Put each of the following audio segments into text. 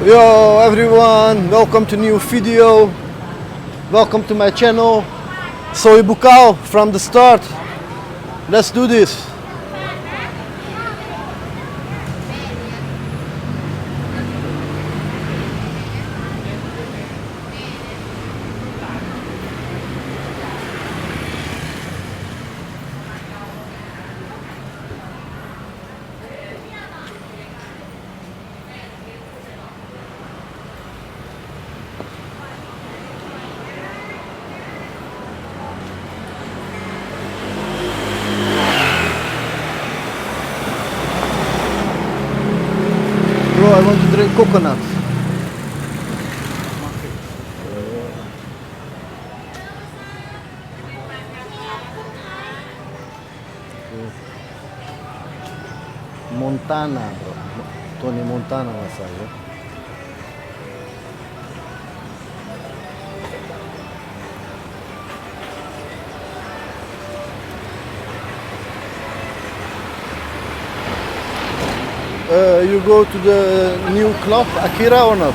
Yo everyone, welcome to new video. Welcome to my channel. Soi Buakhao from the start. Let's do this. Bro, I want to drink coconut. Montana, bro. Tony Montana massage. You go to the new club, Akira, or not?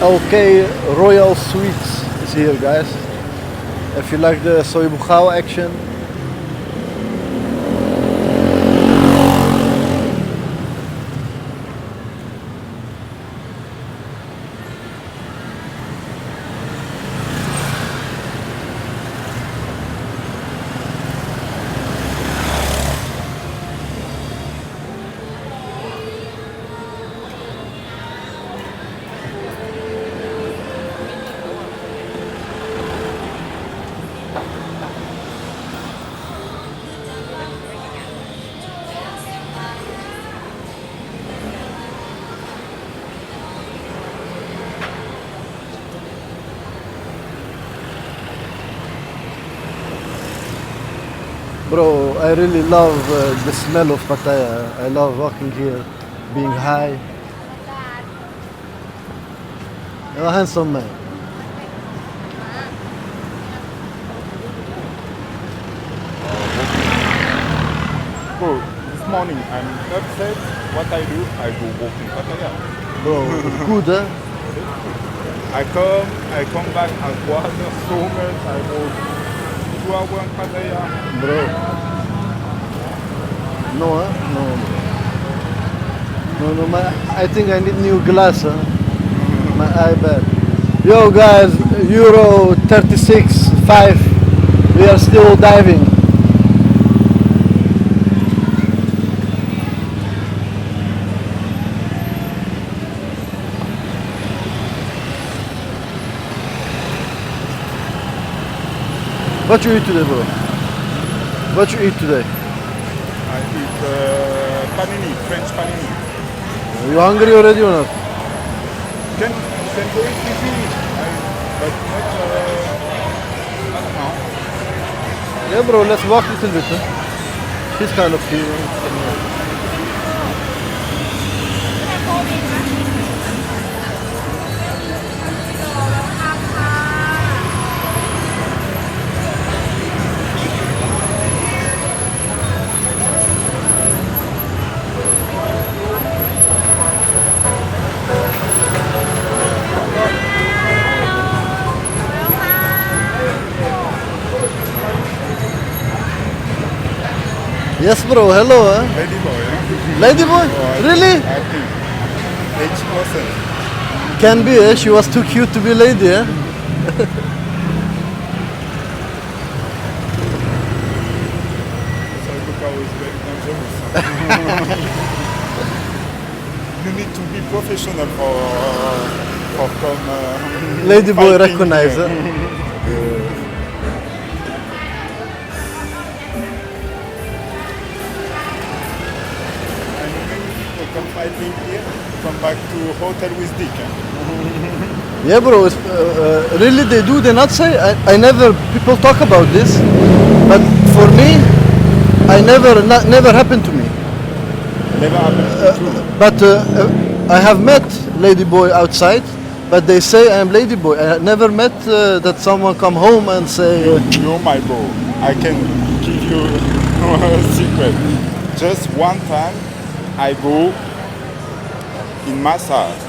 Okay, Royal Suites is here, guys. If you like the Soi Buakhao action. Bro, I really love the smell of Pattaya. I love walking here, being high. You're a handsome man. Bro, this morning I'm upset. What I do, I go walking Pattaya. Bro, good, huh? I come back and water so much. I go 2 hours in Pattaya. Bro. No, huh? No, I think I need new glass, huh? My eye bad. Yo guys, Euro 36.5. We are still diving. What you eat today, bro? What you eat today? I eat panini, French panini. You hungry already or not? Can go eat easy, but not now. Yeah, bro, let's walk a little bit. Huh? She's kind of feeling. Yes, bro. Hello. Huh? Lady boy, huh? Lady boy? Really? I think 80%. Can be. Eh? She was too cute to be lady. Eh? Soi Buakhao is very dangerous. You need to be professional for come. Lady boy fighting recognize. here. Huh? back to hotel with Dick. Yeah, bro. Really, they do. They not say. I never. People talk about this, but for me, never happened to me. Never happened to you. But I have met ladyboy outside, but they say I am ladyboy. I never met that someone come home and say. You're my bro. I can give you a secret. Just one time, I go in massage.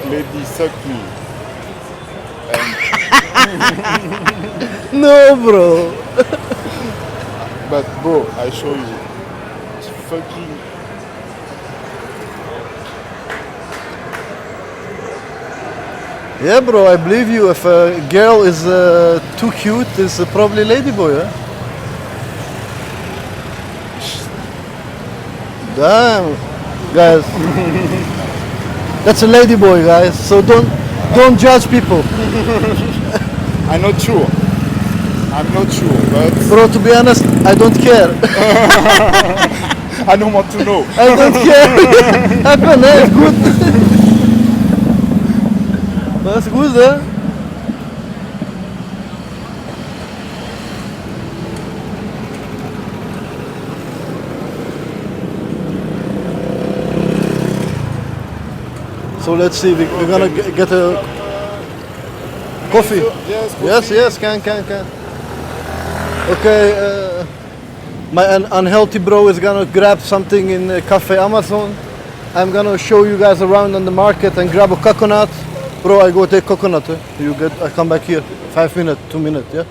Lady suck me. No, bro. But bro, I show you. It's fucking. Yeah, bro. I believe you. If a girl is too cute, it's probably ladyboy. Huh? Damn, guys. That's a ladyboy, guys. So don't judge people. I'm not sure. I'm not sure, but Bro, to be honest, I don't care. I don't want to know. I don't care. Happen, eh? It's good. That's good, eh? So let's see, we're gonna get a coffee. Yes, Yes, can. Okay, my unhealthy bro is gonna grab something in Cafe Amazon. I'm gonna show you guys around on the market and grab a coconut. Bro, I go take coconut. I come back here. 5 minutes, 2 minutes, yeah?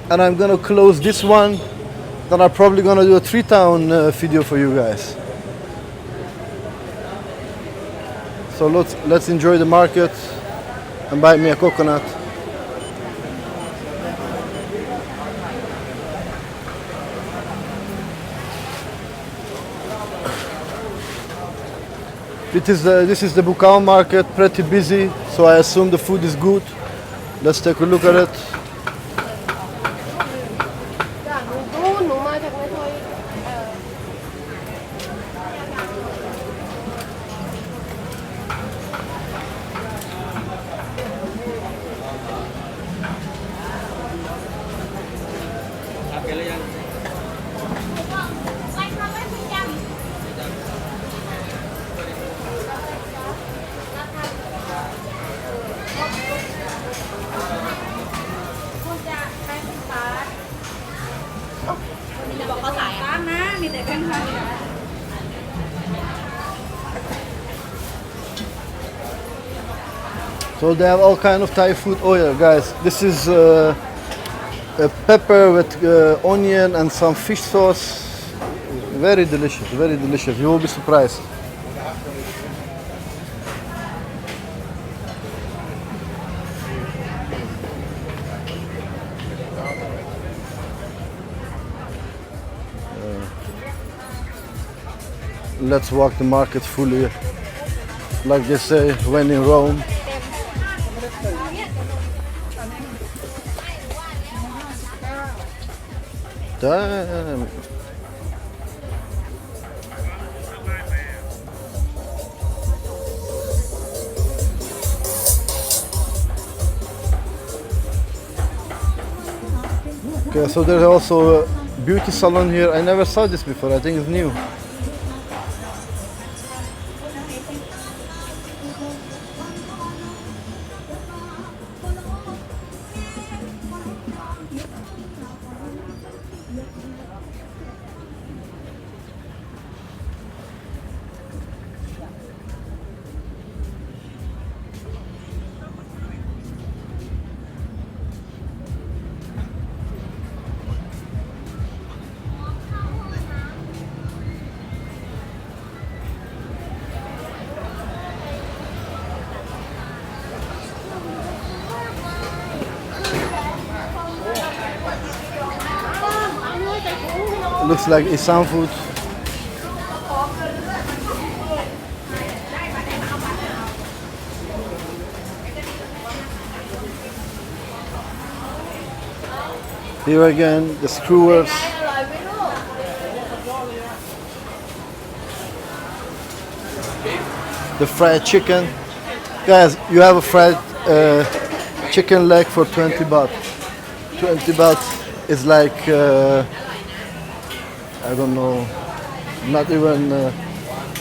And I'm gonna close this one. Then I'm probably gonna do a 3-town video for you guys. So let's enjoy the market and buy me a coconut. This is the Buakhao market, pretty busy, so I assume the food is good. Let's take a look at it. So they have all kind of Thai food. Oh yeah, guys, this is a pepper with onion and some fish sauce. Very delicious, very delicious. You will be surprised. Let's walk the market fully, like they say, when in Rome. Damn. Okay, so there's also a beauty salon here. I never saw this before. I think it's new. Looks like Isan food. Here again, the screwers. the fried chicken. Guys, you have a fried chicken leg for 20 baht. 20 baht is like, I don't know, not even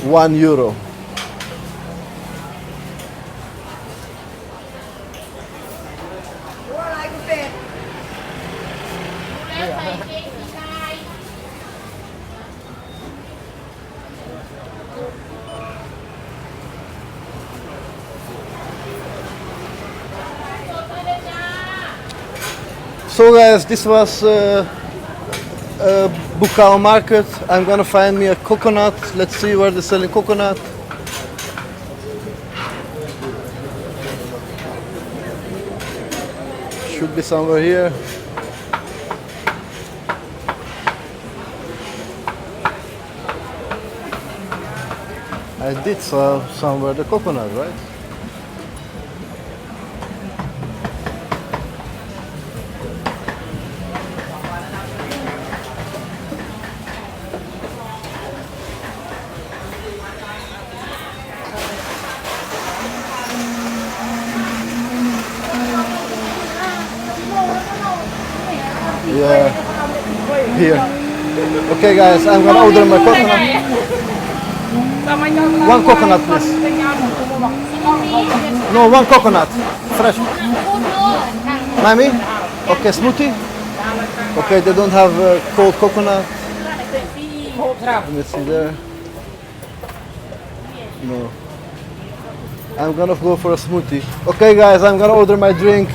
€1. So guys, this was Buakhao market. I'm gonna find me a coconut. Let's see where they're selling coconut. Should be somewhere here. I did saw somewhere the coconut, right? Yeah, here. Okay guys, I'm gonna order my coconut. One coconut please. No, one coconut. Fresh. Mami? Okay, smoothie? Okay, they don't have cold coconut. Let me see there. No. I'm gonna go for a smoothie. Okay guys, I'm gonna order my drink.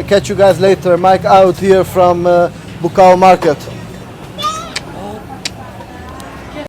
Catch you guys later. Mike out here from Buakhao market.